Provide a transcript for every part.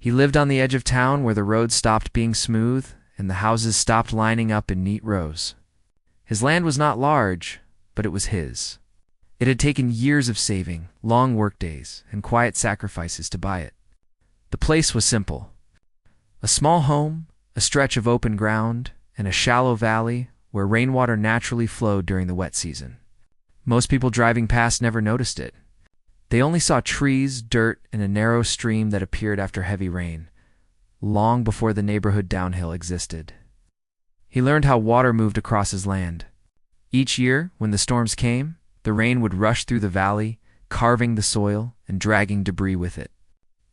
He lived on the edge of town where the roads stopped being smooth and the houses stopped lining up in neat rows. His land was not large, but it was his. It had taken years of saving, long workdays, and quiet sacrifices to buy it. The place was simple. A small home, a stretch of open ground, and a shallow valley where rainwater naturally flowed during the wet season. Most people driving past never noticed it. They only saw trees, dirt, and a narrow stream that appeared after heavy rain, long before the neighborhood downhill existed. He learned how water moved across his land. Each year, when the storms came, the rain would rush through the valley, carving the soil and dragging debris with it.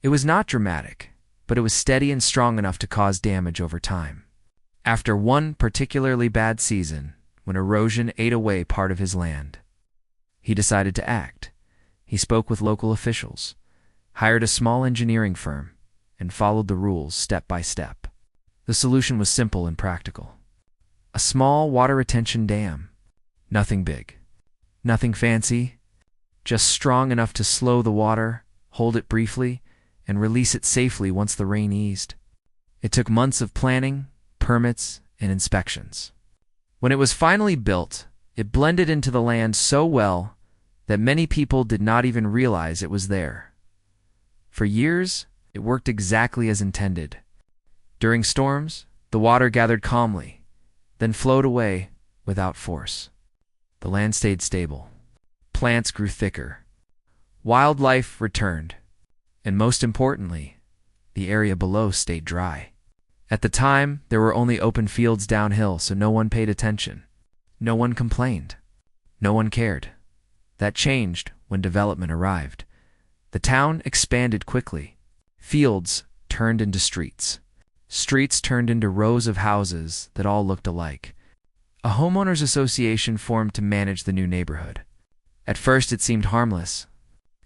It was not dramatic, but it was steady and strong enough to cause damage over time. After one particularly bad season, when erosion ate away part of his land, he decided to act. He spoke with local officials, hired a small engineering firm, and followed the rules step by step. The solution was simple and practical. A small water retention dam. Nothing big. Nothing fancy. Just strong enough to slow the water, hold it briefly, and release it safely once the rain eased. It took months of planning, permits, and inspections. When it was finally built, it blended into the land so well that many people did not even realize it was there. For years, it worked exactly as intended. During storms, the water gathered calmly, then flowed away without force. The land stayed stable. Plants grew thicker. Wildlife returned. And most importantly, the area below stayed dry. At the time, there were only open fields downhill, so no one paid attention. No one complained. No one cared. That changed when development arrived. The town expanded quickly. Fields turned into streets. Streets turned into rows of houses that all looked alike. A homeowners association formed to manage the new neighborhood. At first it seemed harmless.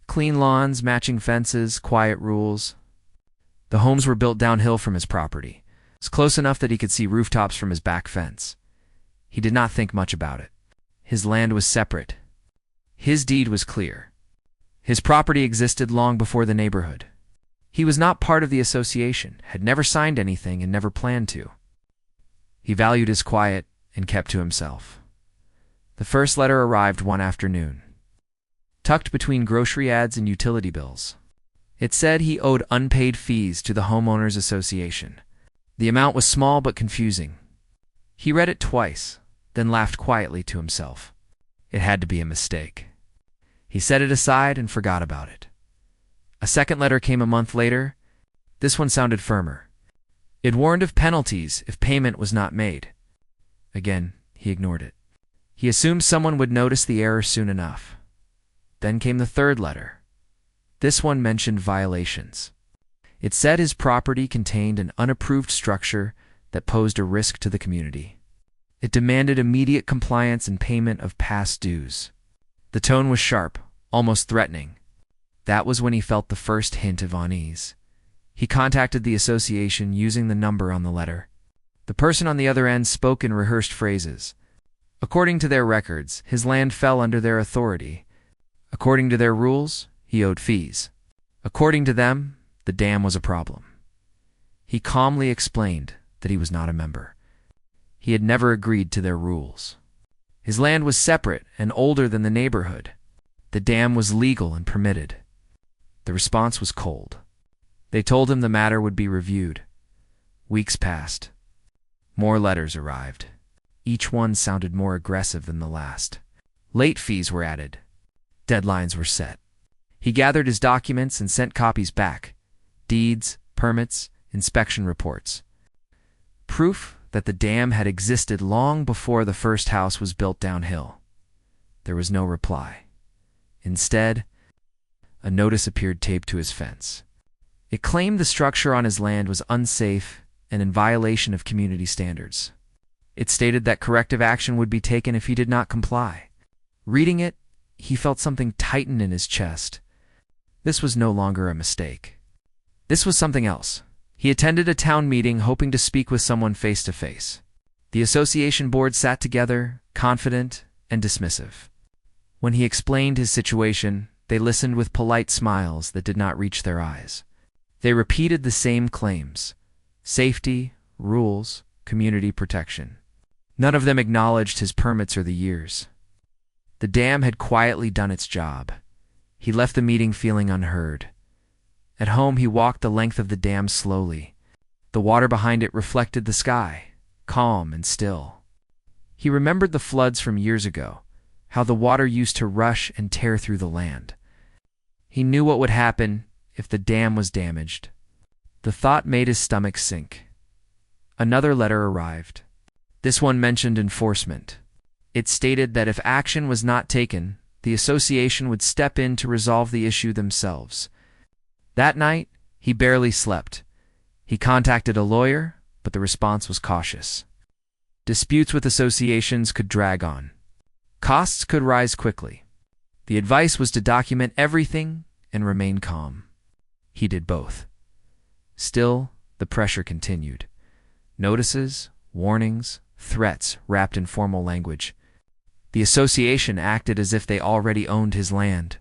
Clean lawns, matching fences, quiet rules. The homes were built downhill from his property. It was close enough that he could see rooftops from his back fence. He did not think much about it. His land was separate. His deed was clear. His property existed long before the neighborhood. He was not part of the association, had never signed anything, and never planned to. He valued his quiet and kept to himself. The first letter arrived one afternoon, tucked between grocery ads and utility bills. It said he owed unpaid fees to the Homeowners Association. The amount was small but confusing. He read it twice, then laughed quietly to himself. It had to be a mistake. He set it aside and forgot about it. A second letter came a month later. This one sounded firmer. It warned of penalties if payment was not made. Again, he ignored it. He assumed someone would notice the error soon enough. Then came the third letter. This one mentioned violations. It said his property contained an unapproved structure that posed a risk to the community. It demanded immediate compliance and payment of past dues. The tone was sharp, almost threatening. That was when he felt the first hint of unease. He contacted the association using the number on the letter. The person on the other end spoke in rehearsed phrases. According to their records, his land fell under their authority. According to their rules, he owed fees. According to them, the dam was a problem. He calmly explained that he was not a member. He had never agreed to their rules. His land was separate and older than the neighborhood. The dam was legal and permitted. The response was cold. They told him the matter would be reviewed. Weeks passed. More letters arrived. Each one sounded more aggressive than the last. Late fees were added. Deadlines were set. He gathered his documents and sent copies back. Deeds, permits, inspection reports. Proof that the dam had existed long before the first house was built downhill. There was no reply. Instead, a notice appeared taped to his fence. It claimed the structure on his land was unsafe and in violation of community standards. It stated that corrective action would be taken if he did not comply. Reading it, he felt something tighten in his chest. This was no longer a mistake. This was something else. He attended a town meeting hoping to speak with someone face to face. The association board sat together, confident and dismissive. When he explained his situation, they listened with polite smiles that did not reach their eyes. They repeated the same claims: safety, rules, community protection. None of them acknowledged his permits or the years. The dam had quietly done its job. He left the meeting feeling unheard. At home, he walked the length of the dam slowly. The water behind it reflected the sky, calm and still. He remembered the floods from years ago, how the water used to rush and tear through the land. He knew what would happen if the dam was damaged. The thought made his stomach sink. Another letter arrived. This one mentioned enforcement. It stated that if action was not taken, the association would step in to resolve the issue themselves. That night, he barely slept. He contacted a lawyer, but the response was cautious. Disputes with associations could drag on. Costs could rise quickly. The advice was to document everything and remain calm. He did both. Still, the pressure continued. Notices, warnings, threats wrapped in formal language. The association acted as if they already owned his land.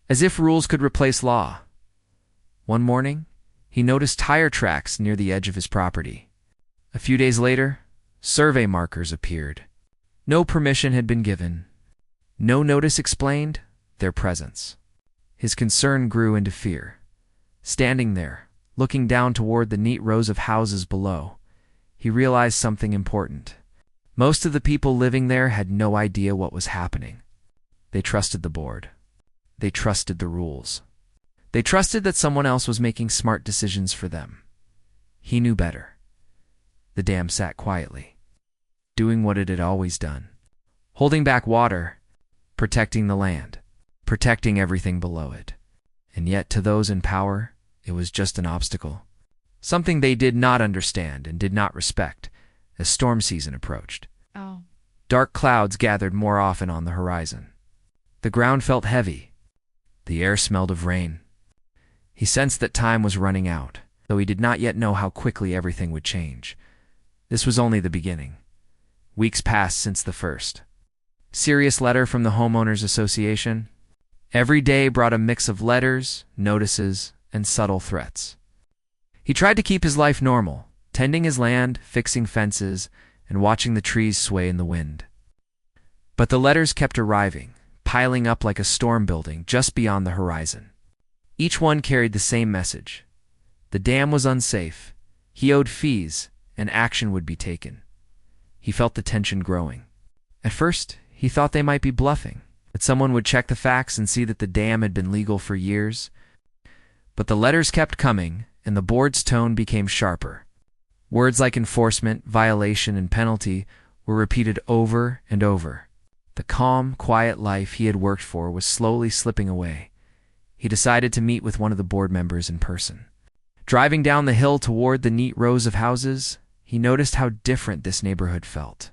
As if rules could replace law. One morning, he noticed tire tracks near the edge of his property. A few days later, survey markers appeared. No permission had been given. No notice explained their presence. His concern grew into fear. Standing there, looking down toward the neat rows of houses below, he realized something important. Most of the people living there had no idea what was happening. They trusted the board. They trusted the rules. They trusted that someone else was making smart decisions for them. He knew better. The dam sat quietly, doing what it had always done, holding back water, protecting the land, protecting everything below it. And yet to those in power, it was just an obstacle, something they did not understand and did not respect as storm season approached. Dark clouds gathered more often on the horizon. The ground felt heavy. The air smelled of rain. He sensed that time was running out, though he did not yet know how quickly everything would change. This was only the beginning. Weeks passed since the first serious letter from the Homeowners Association. Every day brought a mix of letters, notices, and subtle threats. He tried to keep his life normal, tending his land, fixing fences, and watching the trees sway in the wind. But the letters kept arriving, piling up like a storm building just beyond the horizon. Each one carried the same message. The dam was unsafe, he owed fees, and action would be taken. He felt the tension growing. At first, he thought they might be bluffing, that someone would check the facts and see that the dam had been legal for years. But the letters kept coming, and the board's tone became sharper. Words like enforcement, violation, and penalty were repeated over and over. The calm, quiet life he had worked for was slowly slipping away. He decided to meet with one of the board members in person. Driving down the hill toward the neat rows of houses, he noticed how different this neighborhood felt.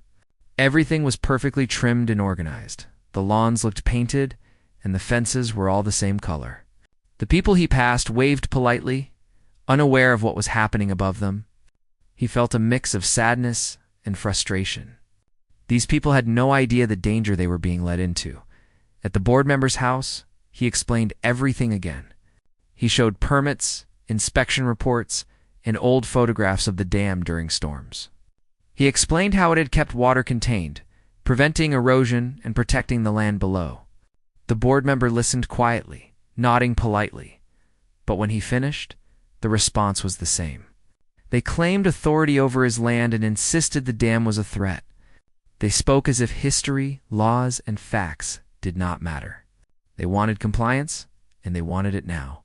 Everything was perfectly trimmed and organized. The lawns looked painted, and the fences were all the same color. The people he passed waved politely, unaware of what was happening above them. He felt a mix of sadness and frustration. These people had no idea the danger they were being led into. At the board member's house, he explained everything again. He showed permits, inspection reports, and old photographs of the dam during storms. He explained how it had kept water contained, preventing erosion and protecting the land below. The board member listened quietly, nodding politely. But when he finished, the response was the same. They claimed authority over his land and insisted the dam was a threat. They spoke as if history, laws, and facts did not matter. They wanted compliance, and they wanted it now.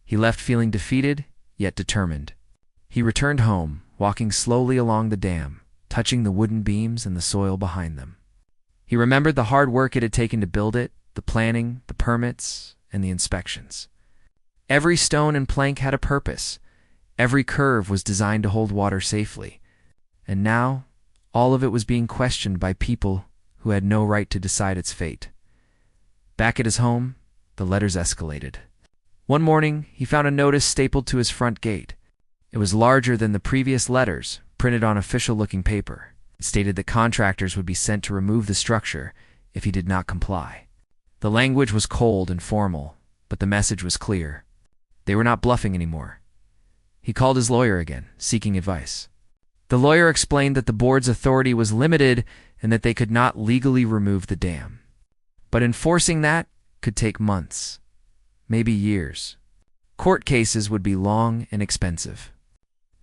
He left feeling defeated, yet determined. He returned home, walking slowly along the dam, touching the wooden beams and the soil behind them. He remembered the hard work it had taken to build it, the planning, the permits, and the inspections. Every stone and plank had a purpose. Every curve was designed to hold water safely. And now, all of it was being questioned by people who had no right to decide its fate. Back at his home, the letters escalated. One morning, he found a notice stapled to his front gate. It was larger than the previous letters, printed on official-looking paper. It stated that contractors would be sent to remove the structure if he did not comply. The language was cold and formal, but the message was clear. They were not bluffing anymore. He called his lawyer again, seeking advice. The lawyer explained that the board's authority was limited and that they could not legally remove the dam. But enforcing that could take months, maybe years. Court cases would be long and expensive.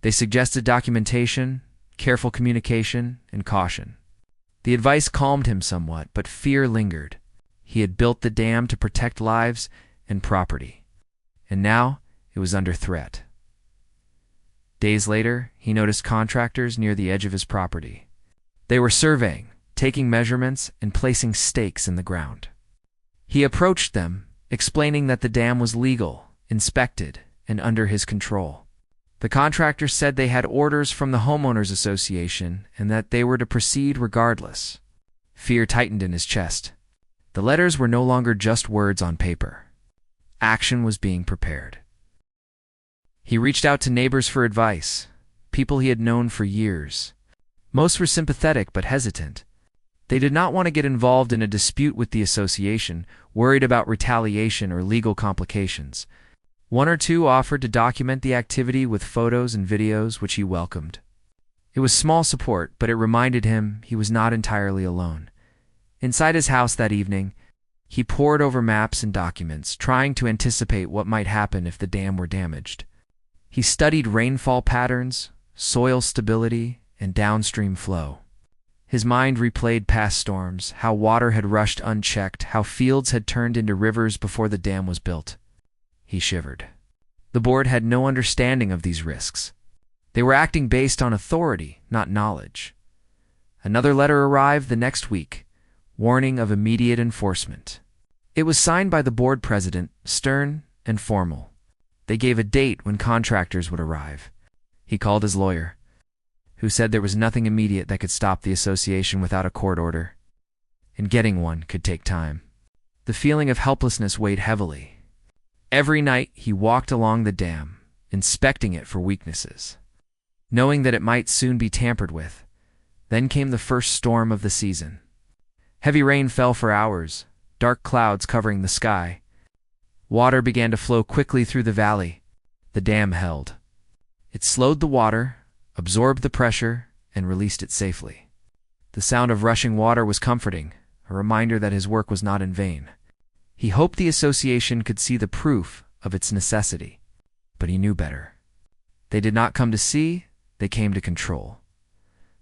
They suggested documentation, careful communication, and caution. The advice calmed him somewhat, but fear lingered. He had built the dam to protect lives and property, and now it was under threat. Days later, he noticed contractors near the edge of his property. They were surveying, taking measurements, and placing stakes in the ground. He approached them, explaining that the dam was legal, inspected, and under his control. The contractors said they had orders from the Homeowners Association and that they were to proceed regardless. Fear tightened in his chest. The letters were no longer just words on paper. Action was being prepared. He reached out to neighbors for advice, people he had known for years. Most were sympathetic but hesitant. They did not want to get involved in a dispute with the association, worried about retaliation or legal complications. One or two offered to document the activity with photos and videos, which he welcomed. It was small support, but it reminded him he was not entirely alone. Inside his house that evening, he pored over maps and documents, trying to anticipate what might happen if the dam were damaged. He studied rainfall patterns, soil stability, and downstream flow. His mind replayed past storms, how water had rushed unchecked, how fields had turned into rivers before the dam was built. He shivered. The board had no understanding of these risks. They were acting based on authority, not knowledge. Another letter arrived the next week, warning of immediate enforcement. It was signed by the board president, stern and formal. They gave a date when contractors would arrive. He called his lawyer, who said there was nothing immediate that could stop the association without a court order, and getting one could take time. The feeling of helplessness weighed heavily. Every night he walked along the dam, inspecting it for weaknesses, knowing that it might soon be tampered with. Then came the first storm of the season. Heavy rain fell for hours, dark clouds covering the sky. Water began to flow quickly through the valley. The dam held. It slowed the water, absorbed the pressure, and released it safely. The sound of rushing water was comforting, a reminder that his work was not in vain. He hoped the association could see the proof of its necessity, but he knew better. They did not come to see, they came to control.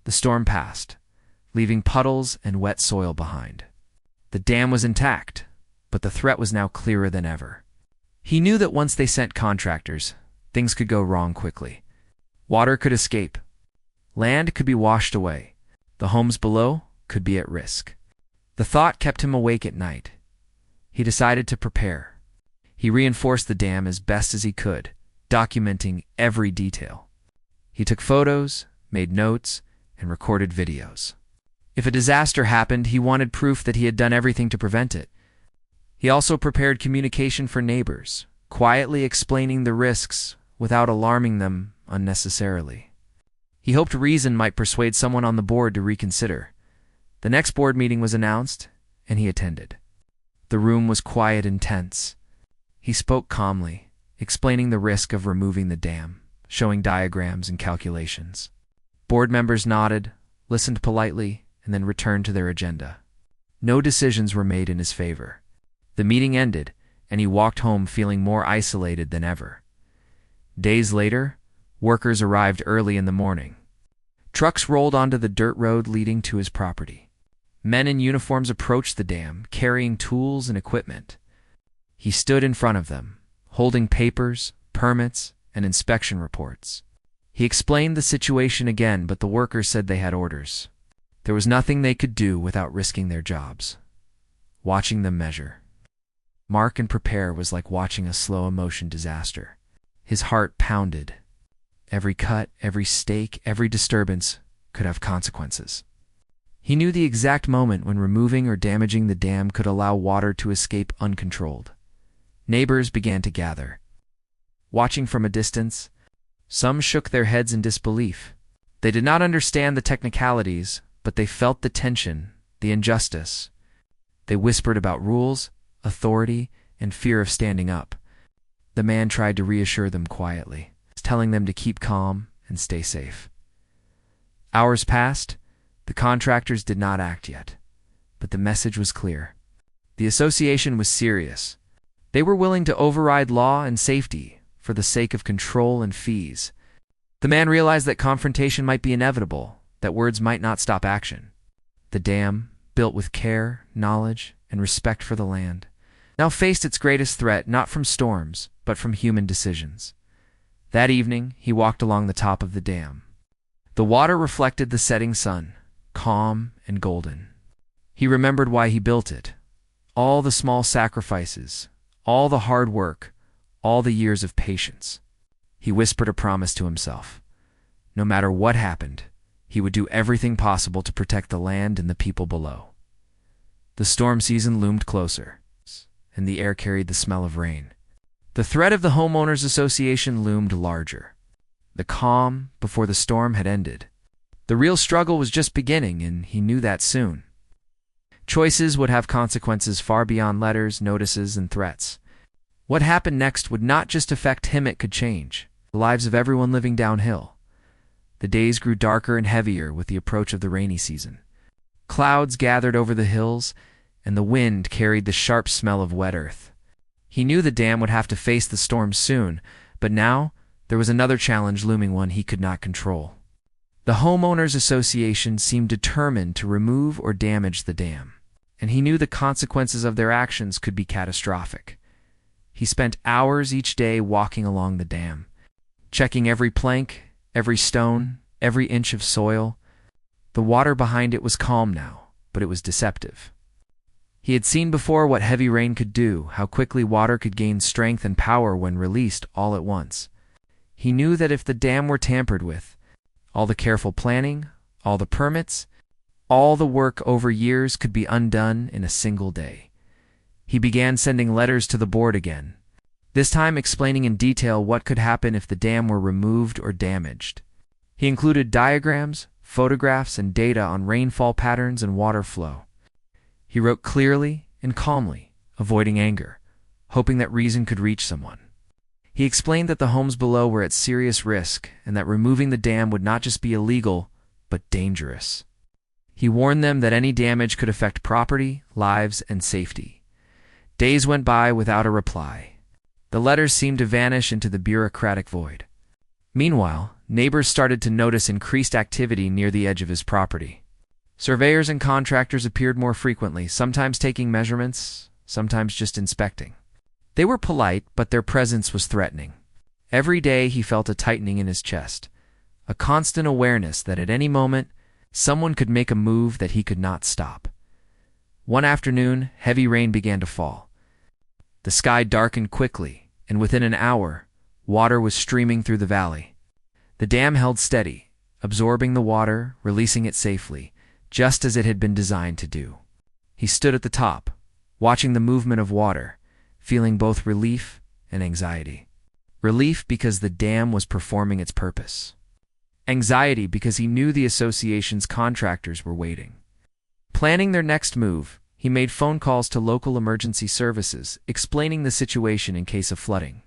The storm passed, leaving puddles and wet soil behind. The dam was intact, but the threat was now clearer than ever. He knew that once they sent contractors, things could go wrong quickly. Water could escape. Land could be washed away. The homes below could be at risk. The thought kept him awake at night. He decided to prepare. He reinforced the dam as best as he could, documenting every detail. He took photos, made notes, and recorded videos. If a disaster happened, he wanted proof that he had done everything to prevent it. He also prepared communication for neighbors, quietly explaining the risks without alarming them unnecessarily. He hoped reason might persuade someone on the board to reconsider. The next board meeting was announced, and he attended. The room was quiet and tense. He spoke calmly, explaining the risk of removing the dam, showing diagrams and calculations. Board members nodded, listened politely, and then returned to their agenda. No decisions were made in his favor. The meeting ended, and he walked home feeling more isolated than ever. Days later, workers arrived early in the morning. Trucks rolled onto the dirt road leading to his property. Men in uniforms approached the dam, carrying tools and equipment. He stood in front of them, holding papers, permits, and inspection reports. He explained the situation again, but the workers said they had orders. There was nothing they could do without risking their jobs. Watching them measure, mark and prepare was like watching a slow-motion disaster. His heart pounded. Every cut, every stake, every disturbance could have consequences. He knew the exact moment when removing or damaging the dam could allow water to escape uncontrolled. Neighbors began to gather. Watching from a distance, some shook their heads in disbelief. They did not understand the technicalities, but they felt the tension, the injustice. They whispered about rules, authority, and fear of standing up. The man tried to reassure them quietly, telling them to keep calm and stay safe. Hours passed. The contractors did not act yet, but the message was clear. The association was serious. They were willing to override law and safety for the sake of control and fees. The man realized that confrontation might be inevitable, that words might not stop action. The dam, built with care, knowledge, and respect for the land, now faced its greatest threat not from storms, but from human decisions. That evening, he walked along the top of the dam. The water reflected the setting sun, calm and golden. He remembered why he built it. All the small sacrifices, all the hard work, all the years of patience. He whispered a promise to himself. No matter what happened, he would do everything possible to protect the land and the people below. The storm season loomed closer, and the air carried the smell of rain. The threat of the Homeowners Association loomed larger. The calm before the storm had ended. The real struggle was just beginning, and he knew that soon. Choices would have consequences far beyond letters, notices, and threats. What happened next would not just affect him, it could change the lives of everyone living downhill. The days grew darker and heavier with the approach of the rainy season. Clouds gathered over the hills, and the wind carried the sharp smell of wet earth. He knew the dam would have to face the storm soon, but now there was another challenge looming, one he could not control. The Homeowners Association seemed determined to remove or damage the dam, and he knew the consequences of their actions could be catastrophic. He spent hours each day walking along the dam, checking every plank, every stone, every inch of soil. The water behind it was calm now, but it was deceptive. He had seen before what heavy rain could do, how quickly water could gain strength and power when released all at once. He knew that if the dam were tampered with, all the careful planning, all the permits, all the work over years could be undone in a single day. He began sending letters to the board again, this time explaining in detail what could happen if the dam were removed or damaged. He included diagrams, photographs, and data on rainfall patterns and water flow. He wrote clearly and calmly, avoiding anger, hoping that reason could reach someone. He explained that the homes below were at serious risk and that removing the dam would not just be illegal, but dangerous. He warned them that any damage could affect property, lives, and safety. Days went by without a reply. The letters seemed to vanish into the bureaucratic void. Meanwhile, neighbors started to notice increased activity near the edge of his property. Surveyors and contractors appeared more frequently, sometimes taking measurements, sometimes just inspecting. They were polite, but their presence was threatening. Every day he felt a tightening in his chest, a constant awareness that at any moment, someone could make a move that he could not stop. One afternoon, heavy rain began to fall. The sky darkened quickly, and within an hour, water was streaming through the valley. The dam held steady, absorbing the water, releasing it safely, just as it had been designed to do. He stood at the top, watching the movement of water, feeling both relief and anxiety. Relief because the dam was performing its purpose. Anxiety because he knew the association's contractors were waiting. Planning their next move, he made phone calls to local emergency services, explaining the situation in case of flooding.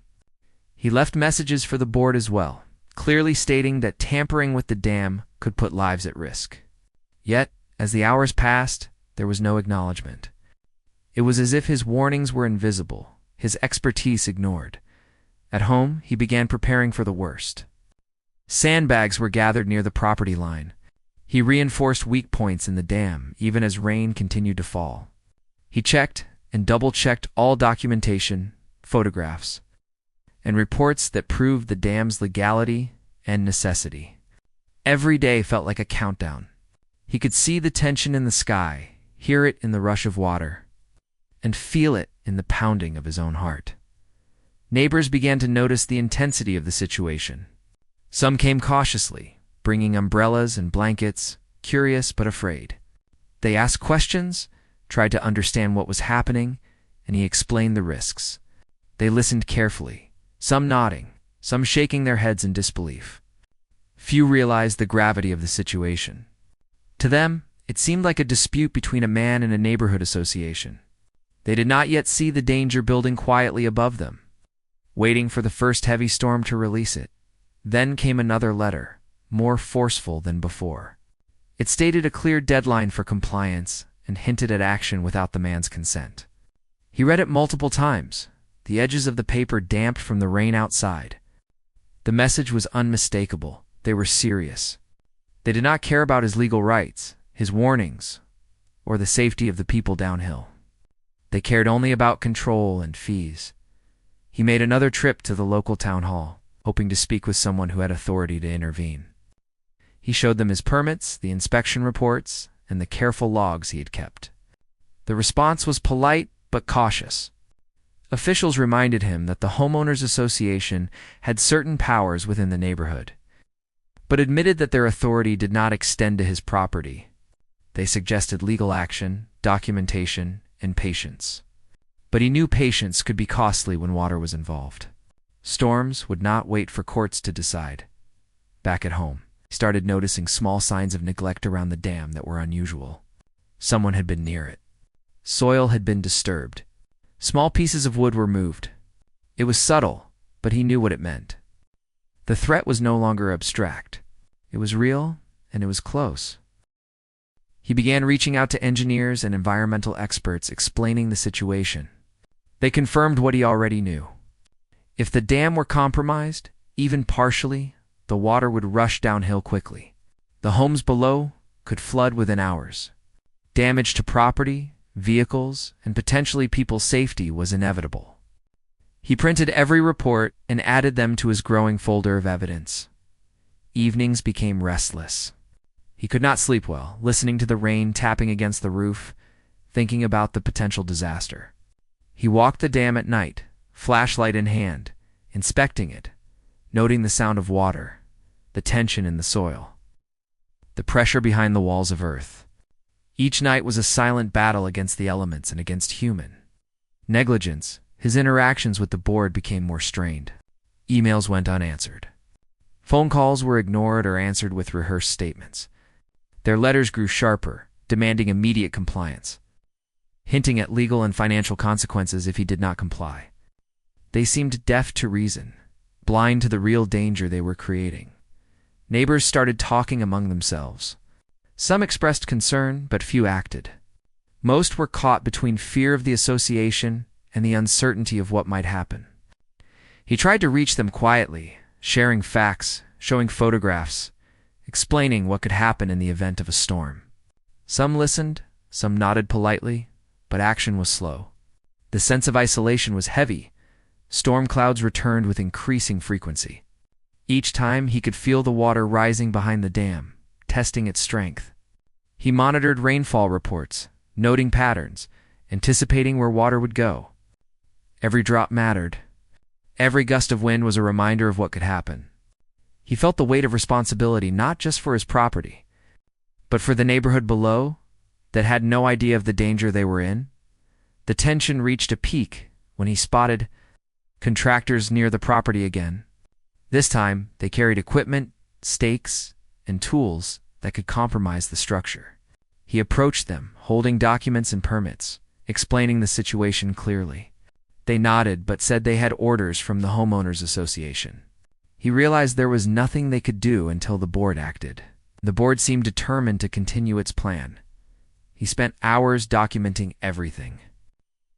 He left messages for the board as well, clearly stating that tampering with the dam could put lives at risk. Yet, as the hours passed, there was no acknowledgement. It was as if his warnings were invisible, his expertise ignored. At home, he began preparing for the worst. Sandbags were gathered near the property line. He reinforced weak points in the dam, even as rain continued to fall. He checked and double-checked all documentation, photographs, and reports that proved the dam's legality and necessity. Every day felt like a countdown. He could see the tension in the sky, hear it in the rush of water, and feel it in the pounding of his own heart. Neighbors began to notice the intensity of the situation. Some came cautiously, bringing umbrellas and blankets, curious but afraid. They asked questions, tried to understand what was happening, and he explained the risks. They listened carefully, some nodding, some shaking their heads in disbelief. Few realized the gravity of the situation. To them, it seemed like a dispute between a man and a neighborhood association. They did not yet see the danger building quietly above them. waiting for the first heavy storm to release it. Then came another letter, more forceful than before. It stated a clear deadline for compliance and hinted at action without the man's consent. He read it multiple times, the edges of the paper damp from the rain outside. The message was unmistakable. They were serious. They did not care about his legal rights, his warnings, or the safety of the people downhill. They cared only about control and fees. He made another trip to the local town hall, hoping to speak with someone who had authority to intervene. He showed them his permits, the inspection reports, and the careful logs he had kept. The response was polite but cautious. Officials reminded him that the Homeowners Association had certain powers within the neighborhood, but admitted that their authority did not extend to his property. They suggested legal action, documentation, and patience. But he knew patience could be costly when water was involved. Storms would not wait for courts to decide. Back at home, he started noticing small signs of neglect around the dam that were unusual. Someone had been near it. Soil had been disturbed. Small pieces of wood were moved. It was subtle, but he knew what it meant. The threat was no longer abstract. It was real, and it was close. He began reaching out to engineers and environmental experts explaining the situation. They confirmed what he already knew. If the dam were compromised, even partially, the water would rush downhill quickly. The homes below could flood within hours. Damage to property, vehicles, and potentially people's safety was inevitable. He printed every report and added them to his growing folder of evidence. Evenings became restless. He could not sleep well, listening to the rain tapping against the roof, thinking about the potential disaster. He walked the dam at night, flashlight in hand, inspecting it, noting the sound of water, the tension in the soil, the pressure behind the walls of earth. Each night was a silent battle against the elements and against human negligence. His interactions with the board became more strained. Emails went unanswered. Phone calls were ignored or answered with rehearsed statements. Their letters grew sharper, demanding immediate compliance, hinting at legal and financial consequences if he did not comply. They seemed deaf to reason, blind to the real danger they were creating. Neighbors started talking among themselves. Some expressed concern, but few acted. Most were caught between fear of the association and the uncertainty of what might happen. He tried to reach them quietly, sharing facts, showing photographs, explaining what could happen in the event of a storm. Some listened, some nodded politely, but action was slow. The sense of isolation was heavy. Storm clouds returned with increasing frequency. Each time he could feel the water rising behind the dam, testing its strength. He monitored rainfall reports, noting patterns, anticipating where water would go. Every drop mattered. Every gust of wind was a reminder of what could happen. He felt the weight of responsibility not just for his property, but for the neighborhood below that had no idea of the danger they were in. The tension reached a peak when he spotted contractors near the property again. This time, they carried equipment, stakes, and tools that could compromise the structure. He approached them, holding documents and permits, explaining the situation clearly. They nodded but said they had orders from the Homeowners Association. He realized there was nothing they could do until the board acted. The board seemed determined to continue its plan. He spent hours documenting everything.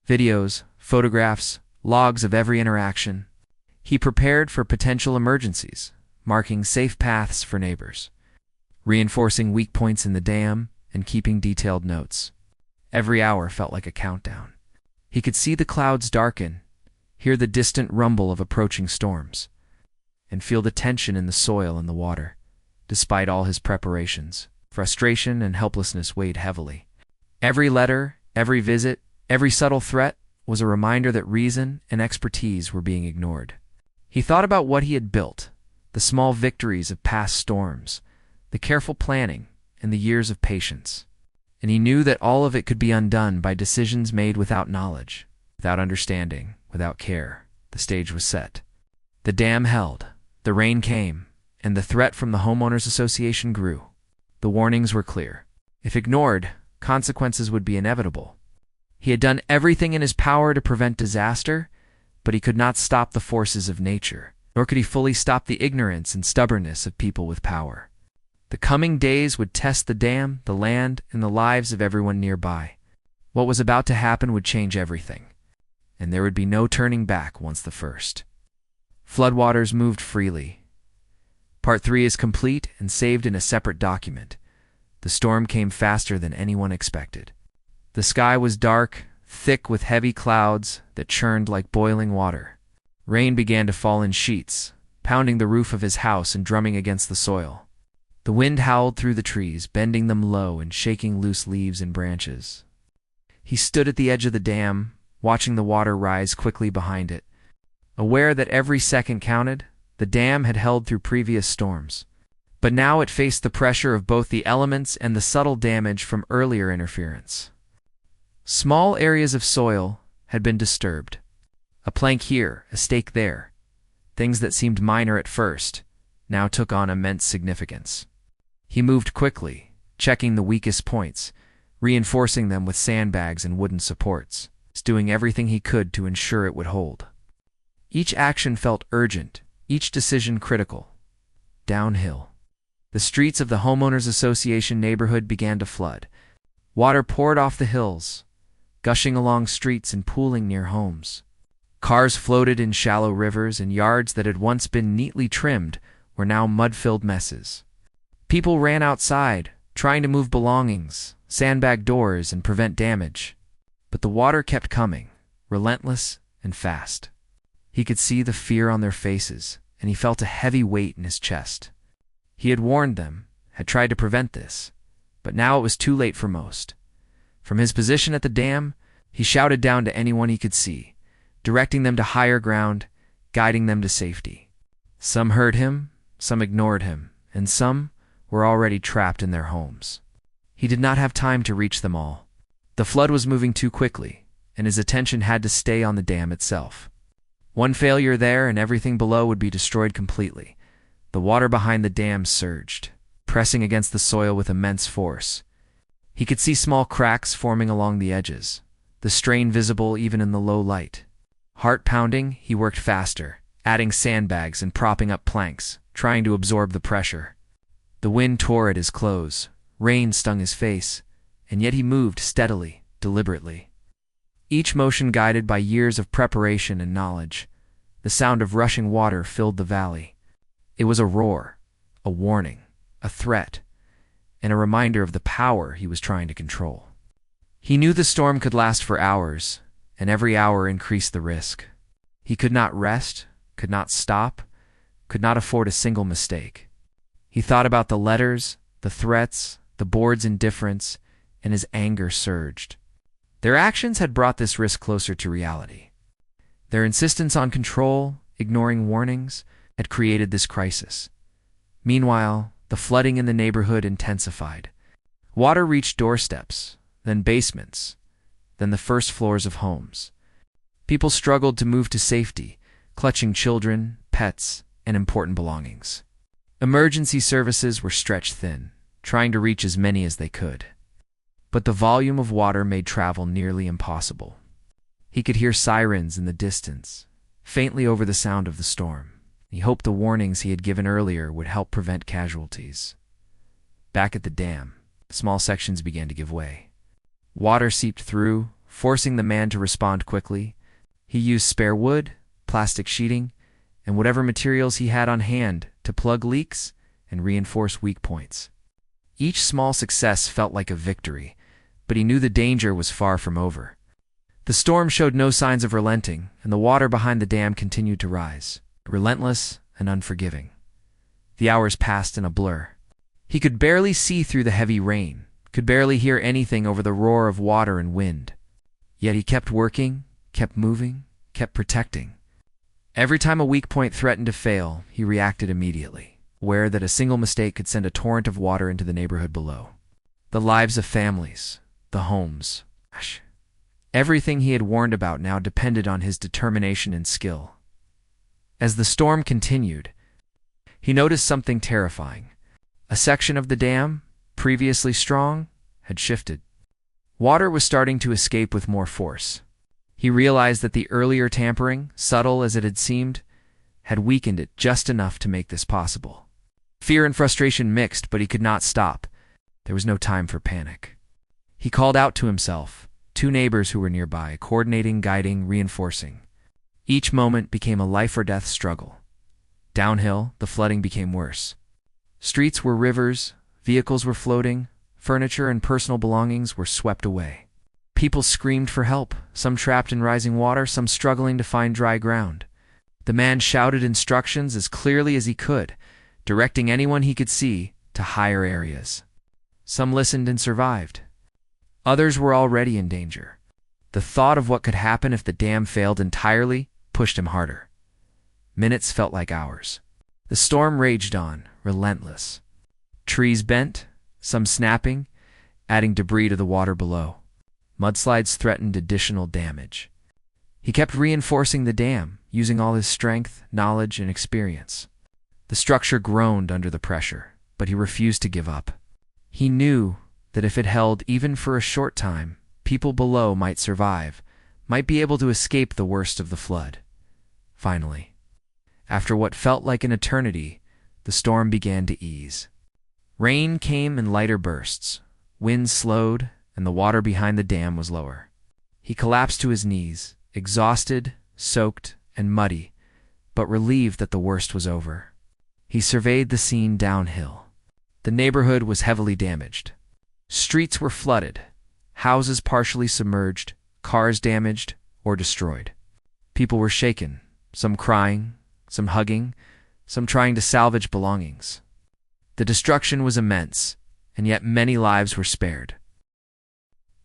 Videos, photographs, logs of every interaction. He prepared for potential emergencies, marking safe paths for neighbors, reinforcing weak points in the dam, and keeping detailed notes. Every hour felt like a countdown. He could see the clouds darken, hear the distant rumble of approaching storms, and feel the tension in the soil and the water. Despite all his preparations, frustration and helplessness weighed heavily. Every letter, every visit, every subtle threat was a reminder that reason and expertise were being ignored. He thought about what he had built, the small victories of past storms, the careful planning, and the years of patience. And he knew that all of it could be undone by decisions made without knowledge, without understanding, without care. The stage was set. The dam held, the rain came, and the threat from the Homeowners Association grew. The warnings were clear. If ignored, consequences would be inevitable. He had done everything in his power to prevent disaster, but he could not stop the forces of nature, nor could he fully stop the ignorance and stubbornness of people with power. The coming days would test the dam, the land, and the lives of everyone nearby. What was about to happen would change everything, and there would be no turning back once the first floodwaters moved freely. Part 3 is complete and saved in a separate document. The storm came faster than anyone expected. The sky was dark, thick with heavy clouds that churned like boiling water. Rain began to fall in sheets, pounding the roof of his house and drumming against the soil. The wind howled through the trees, bending them low and shaking loose leaves and branches. He stood at the edge of the dam, watching the water rise quickly behind it. Aware that every second counted, the dam had held through previous storms. But now it faced the pressure of both the elements and the subtle damage from earlier interference. Small areas of soil had been disturbed. A plank here, a stake there. Things that seemed minor at first now took on immense significance. He moved quickly, checking the weakest points, reinforcing them with sandbags and wooden supports, doing everything he could to ensure it would hold. Each action felt urgent, each decision critical. Downhill. The streets of the Homeowners Association neighborhood began to flood. Water poured off the hills, gushing along streets and pooling near homes. Cars floated in shallow rivers, and yards that had once been neatly trimmed were now mud-filled messes. People ran outside, trying to move belongings, sandbag doors, and prevent damage. But the water kept coming, relentless and fast. He could see the fear on their faces, and he felt a heavy weight in his chest. He had warned them, had tried to prevent this, but now it was too late for most. From his position at the dam, he shouted down to anyone he could see, directing them to higher ground, guiding them to safety. Some heard him, some ignored him, and some were already trapped in their homes. He did not have time to reach them all. The flood was moving too quickly, and his attention had to stay on the dam itself. One failure there and everything below would be destroyed completely. The water behind the dam surged, pressing against the soil with immense force. He could see small cracks forming along the edges, the strain visible even in the low light. Heart pounding, he worked faster, adding sandbags and propping up planks, trying to absorb the pressure. The wind tore at his clothes, rain stung his face, and yet he moved steadily, deliberately. Each motion guided by years of preparation and knowledge. The sound of rushing water filled the valley. It was a roar, a warning, a threat, and a reminder of the power he was trying to control. He knew the storm could last for hours, and every hour increased the risk. He could not rest, could not stop, could not afford a single mistake. He thought about the letters, the threats, the board's indifference, and his anger surged. Their actions had brought this risk closer to reality. Their insistence on control, ignoring warnings, had created this crisis. Meanwhile, the flooding in the neighborhood intensified. Water reached doorsteps, then basements, then the first floors of homes. People struggled to move to safety, clutching children, pets, and important belongings. Emergency services were stretched thin, trying to reach as many as they could. But the volume of water made travel nearly impossible. He could hear sirens in the distance, faintly over the sound of the storm. He hoped the warnings he had given earlier would help prevent casualties. Back at the dam, small sections began to give way. Water seeped through, forcing the man to respond quickly. He used spare wood, plastic sheeting, and whatever materials he had on hand to plug leaks and reinforce weak points. Each small success felt like a victory, but he knew the danger was far from over. The storm showed no signs of relenting, and the water behind the dam continued to rise, relentless and unforgiving. The hours passed in a blur. He could barely see through the heavy rain, could barely hear anything over the roar of water and wind. Yet he kept working, kept moving, kept protecting. Every time a weak point threatened to fail, he reacted immediately, aware that a single mistake could send a torrent of water into the neighborhood below. The lives of families, the homes. Everything he had warned about now depended on his determination and skill. As the storm continued, he noticed something terrifying. A section of the dam, previously strong, had shifted. Water was starting to escape with more force. He realized that the earlier tampering, subtle as it had seemed, had weakened it just enough to make this possible. Fear and frustration mixed, but he could not stop. There was no time for panic. He called out to himself, two neighbors who were nearby, coordinating, guiding, reinforcing. Each moment became a life-or-death struggle. Downhill, the flooding became worse. Streets were rivers, vehicles were floating, furniture and personal belongings were swept away. People screamed for help, some trapped in rising water, some struggling to find dry ground. The man shouted instructions as clearly as he could, directing anyone he could see to higher areas. Some listened and survived. Others were already in danger. The thought of what could happen if the dam failed entirely pushed him harder. Minutes felt like hours. The storm raged on, relentless. Trees bent, some snapping, adding debris to the water below. Mudslides threatened additional damage. He kept reinforcing the dam, using all his strength, knowledge, and experience. The structure groaned under the pressure, but he refused to give up. He knew that if it held even for a short time, people below might survive, might be able to escape the worst of the flood. Finally, after what felt like an eternity, the storm began to ease. Rain came in lighter bursts, winds slowed, and the water behind the dam was lower. He collapsed to his knees, exhausted, soaked, and muddy, but relieved that the worst was over. He surveyed the scene downhill. The neighborhood was heavily damaged. Streets were flooded, houses partially submerged, cars damaged or destroyed. People were shaken, some crying, some hugging, some trying to salvage belongings. The destruction was immense, and yet many lives were spared.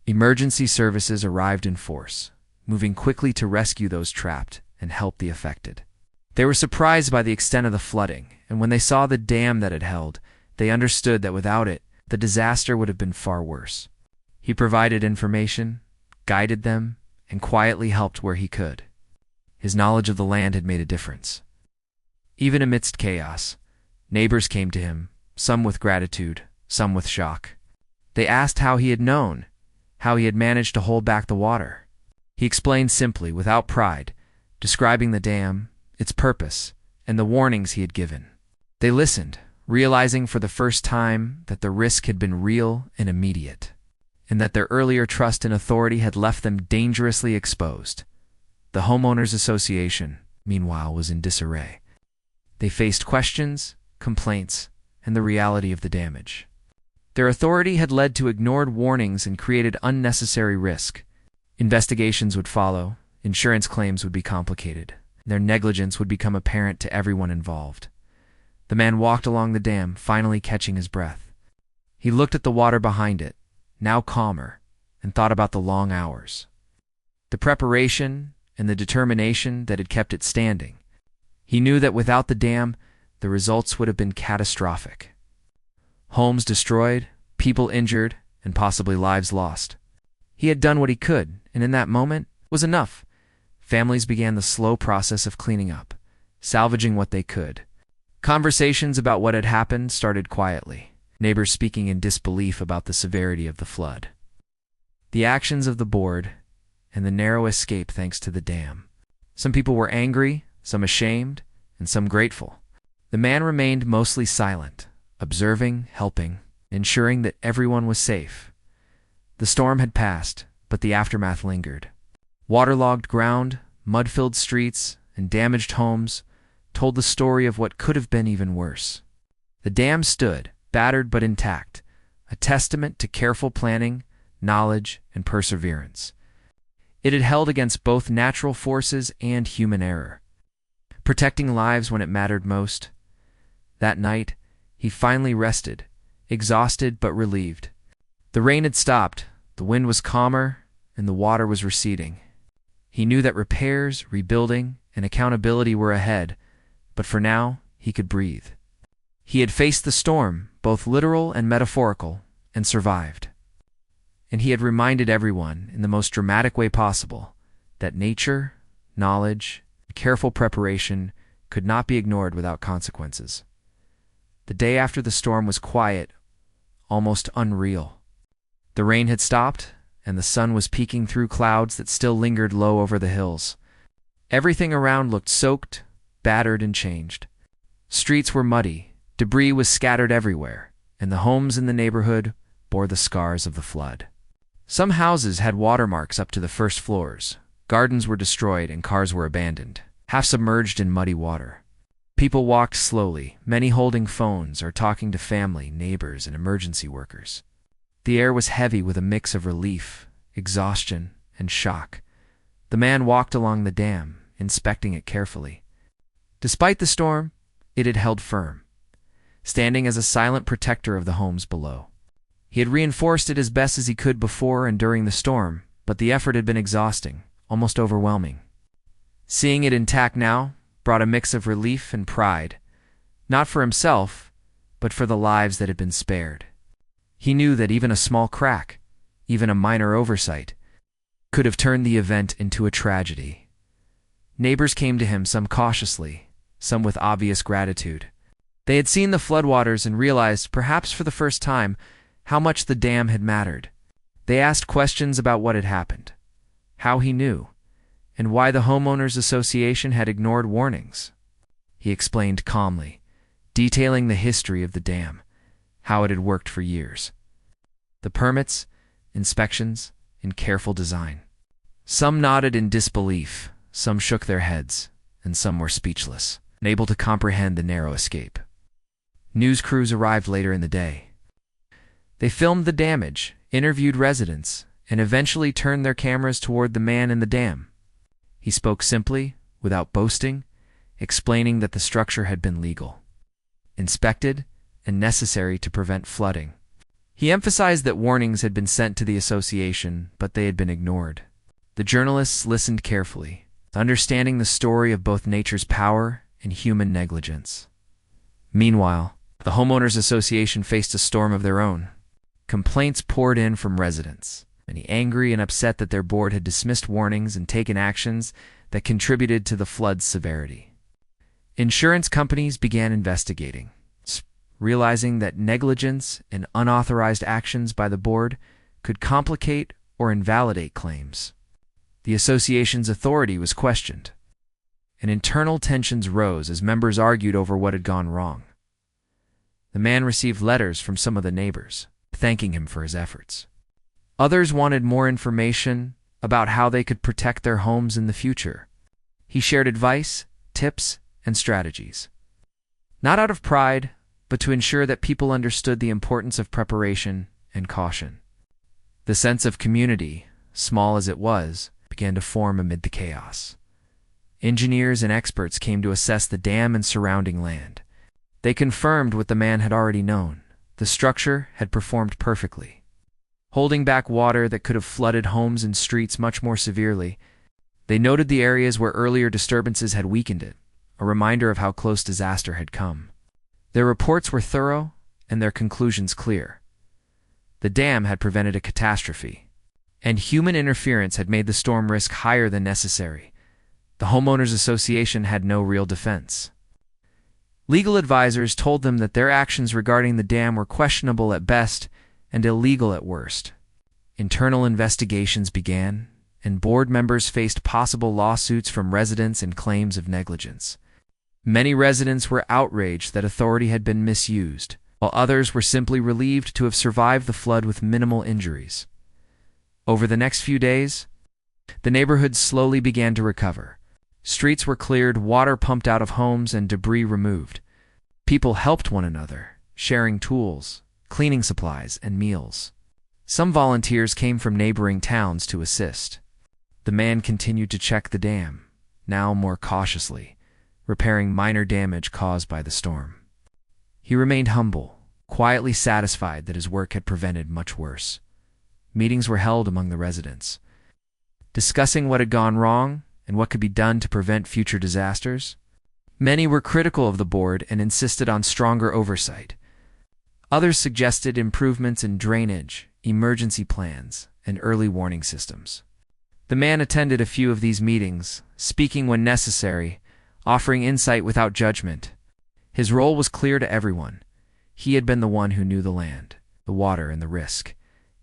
Emergency services arrived in force, moving quickly to rescue those trapped and help the affected. They were surprised by the extent of the flooding, and when they saw the dam that it held, they understood that without it, the disaster would have been far worse. He provided information, guided them, and quietly helped where he could. His knowledge of the land had made a difference. Even amidst chaos, neighbors came to him, some with gratitude, some with shock. They asked how he had known, how he had managed to hold back the water. He explained simply, without pride, describing the dam, its purpose, and the warnings he had given. They listened, realizing for the first time that the risk had been real and immediate, and that their earlier trust in authority had left them dangerously exposed. The Homeowners Association, meanwhile, was in disarray. They faced questions, complaints, and the reality of the damage. Their authority had led to ignored warnings and created unnecessary risk. Investigations would follow, insurance claims would be complicated, and their negligence would become apparent to everyone involved. The man walked along the dam, finally catching his breath. He looked at the water behind it, now calmer, and thought about the long hours. The preparation and the determination that had kept it standing. He knew that without the dam, the results would have been catastrophic. Homes destroyed, people injured, and possibly lives lost. He had done what he could, and in that moment was enough. Families began the slow process of cleaning up, salvaging what they could. Conversations about what had happened started quietly, neighbors speaking in disbelief about the severity of the flood. The actions of the board, and the narrow escape thanks to the dam. Some people were angry, some ashamed, and some grateful. The man remained mostly silent, observing, helping, ensuring that everyone was safe. The storm had passed, but the aftermath lingered. Waterlogged ground, mud-filled streets, and damaged homes told the story of what could have been even worse. The dam stood, battered but intact, a testament to careful planning, knowledge, and perseverance. It had held against both natural forces and human error, protecting lives when it mattered most. That night, he finally rested, exhausted but relieved. The rain had stopped, the wind was calmer, and the water was receding. He knew that repairs, rebuilding, and accountability were ahead, but for now, he could breathe. He had faced the storm, both literal and metaphorical, and survived. And he had reminded everyone, in the most dramatic way possible, that nature, knowledge, and careful preparation could not be ignored without consequences. The day after the storm was quiet, almost unreal. The rain had stopped, and the sun was peeking through clouds that still lingered low over the hills. Everything around looked soaked, battered, and changed. Streets were muddy, debris was scattered everywhere, and the homes in the neighborhood bore the scars of the flood. Some houses had watermarks up to the first floors, gardens were destroyed, and cars were abandoned, half submerged in muddy water. People walked slowly, many holding phones or talking to family, neighbors, and emergency workers. The air was heavy with a mix of relief, exhaustion, and shock. The man walked along the dam, inspecting it carefully. Despite the storm, it had held firm, standing as a silent protector of the homes below. He had reinforced it as best as he could before and during the storm, but the effort had been exhausting, almost overwhelming. Seeing it intact now brought a mix of relief and pride, not for himself, but for the lives that had been spared. He knew that even a small crack, even a minor oversight, could have turned the event into a tragedy. Neighbors came to him, some cautiously, some with obvious gratitude. They had seen the floodwaters and realized, perhaps for the first time, how much the dam had mattered. They asked questions about what had happened, how he knew, and why the Homeowners Association had ignored warnings. He explained calmly, detailing the history of the dam, how it had worked for years. The permits, inspections, and careful design. Some nodded in disbelief, some shook their heads, and some were speechless, unable to comprehend the narrow escape. News crews arrived later in the day. They filmed the damage, interviewed residents, and eventually turned their cameras toward the man in the dam. He spoke simply, without boasting, explaining that the structure had been legal, inspected, and necessary to prevent flooding. He emphasized that warnings had been sent to the association, but they had been ignored. The journalists listened carefully, understanding the story of both nature's power and human negligence. Meanwhile, the Homeowners Association faced a storm of their own. Complaints poured in from residents, many angry and upset that their board had dismissed warnings and taken actions that contributed to the flood's severity. Insurance companies began investigating, realizing that negligence and unauthorized actions by the board could complicate or invalidate claims. The association's authority was questioned, and internal tensions rose as members argued over what had gone wrong. The man received letters from some of the neighbors, thanking him for his efforts. Others wanted more information about how they could protect their homes in the future. He shared advice, tips, and strategies, not out of pride, but to ensure that people understood the importance of preparation and caution. The sense of community, small as it was, began to form amid the chaos. Engineers and experts came to assess the dam and surrounding land. They confirmed what the man had already known. The structure had performed perfectly, holding back water that could have flooded homes and streets much more severely. They noted the areas where earlier disturbances had weakened it, a reminder of how close disaster had come. Their reports were thorough and their conclusions clear. The dam had prevented a catastrophe, and human interference had made the storm risk higher than necessary. The Homeowners Association had no real defense. Legal advisors told them that their actions regarding the dam were questionable at best and illegal at worst. Internal investigations began, and board members faced possible lawsuits from residents and claims of negligence. Many residents were outraged that authority had been misused, while others were simply relieved to have survived the flood with minimal injuries. Over the next few days, the neighborhood slowly began to recover. Streets were cleared, water pumped out of homes, and debris removed. People helped one another, sharing tools, cleaning supplies, and meals. Some volunteers came from neighboring towns to assist. The man continued to check the dam, now more cautiously, repairing minor damage caused by the storm. He remained humble, quietly satisfied that his work had prevented much worse. Meetings were held among the residents, discussing what had gone wrong and what could be done to prevent future disasters. Many were critical of the board and insisted on stronger oversight. Others suggested improvements in drainage, emergency plans, and early warning systems. The man attended a few of these meetings, speaking when necessary, offering insight without judgment. His role was clear to everyone. He had been the one who knew the land, the water, and the risk,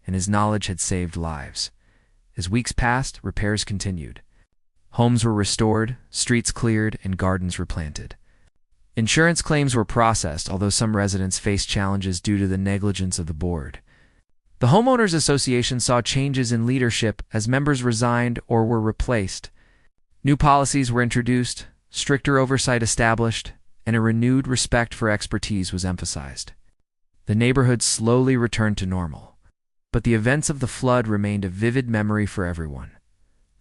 and his knowledge had saved lives. As weeks passed, repairs continued. Homes were restored, streets cleared, and gardens replanted. Insurance claims were processed, although some residents faced challenges due to the negligence of the board. The Homeowners Association saw changes in leadership as members resigned or were replaced. New policies were introduced, stricter oversight established, and a renewed respect for expertise was emphasized. The neighborhood slowly returned to normal, but the events of the flood remained a vivid memory for everyone.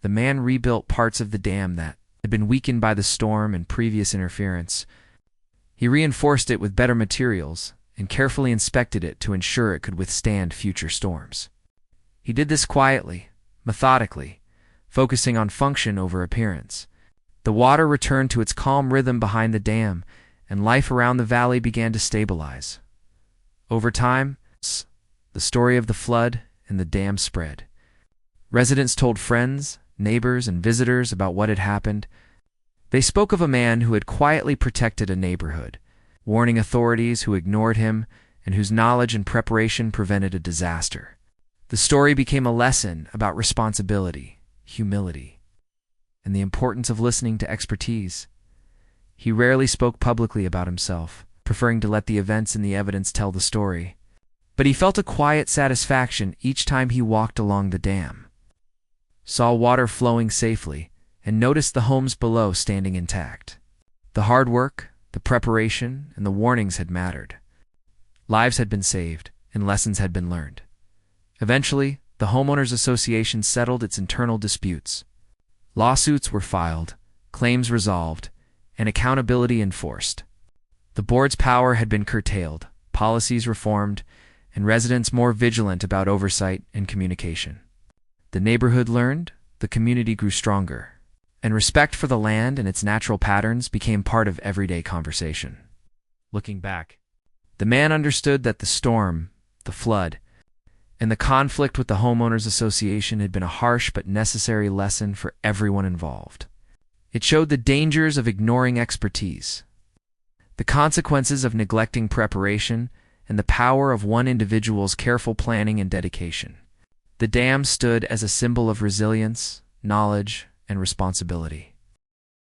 The man rebuilt parts of the dam that had been weakened by the storm and previous interference. He reinforced it with better materials and carefully inspected it to ensure it could withstand future storms. He did this quietly, methodically, focusing on function over appearance. The water returned to its calm rhythm behind the dam, and life around the valley began to stabilize. Over time, the story of the flood and the dam spread. Residents told friends, neighbors, and visitors about what had happened. They spoke of a man who had quietly protected a neighborhood, warning authorities who ignored him and whose knowledge and preparation prevented a disaster. The story became a lesson about responsibility, humility, and the importance of listening to expertise. He rarely spoke publicly about himself, preferring to let the events and the evidence tell the story. But he felt a quiet satisfaction each time he walked along the dam, saw water flowing safely, and noticed the homes below standing intact. The hard work, the preparation, and the warnings had mattered. Lives had been saved, and lessons had been learned. Eventually, the Homeowners Association settled its internal disputes. Lawsuits were filed, claims resolved, and accountability enforced. The board's power had been curtailed, policies reformed, and residents more vigilant about oversight and communication. The neighborhood learned, the community grew stronger, and respect for the land and its natural patterns became part of everyday conversation. Looking back, the man understood that the storm, the flood, and the conflict with the Homeowners Association had been a harsh but necessary lesson for everyone involved. It showed the dangers of ignoring expertise, the consequences of neglecting preparation, and the power of one individual's careful planning and dedication. The dam stood as a symbol of resilience, knowledge, and responsibility.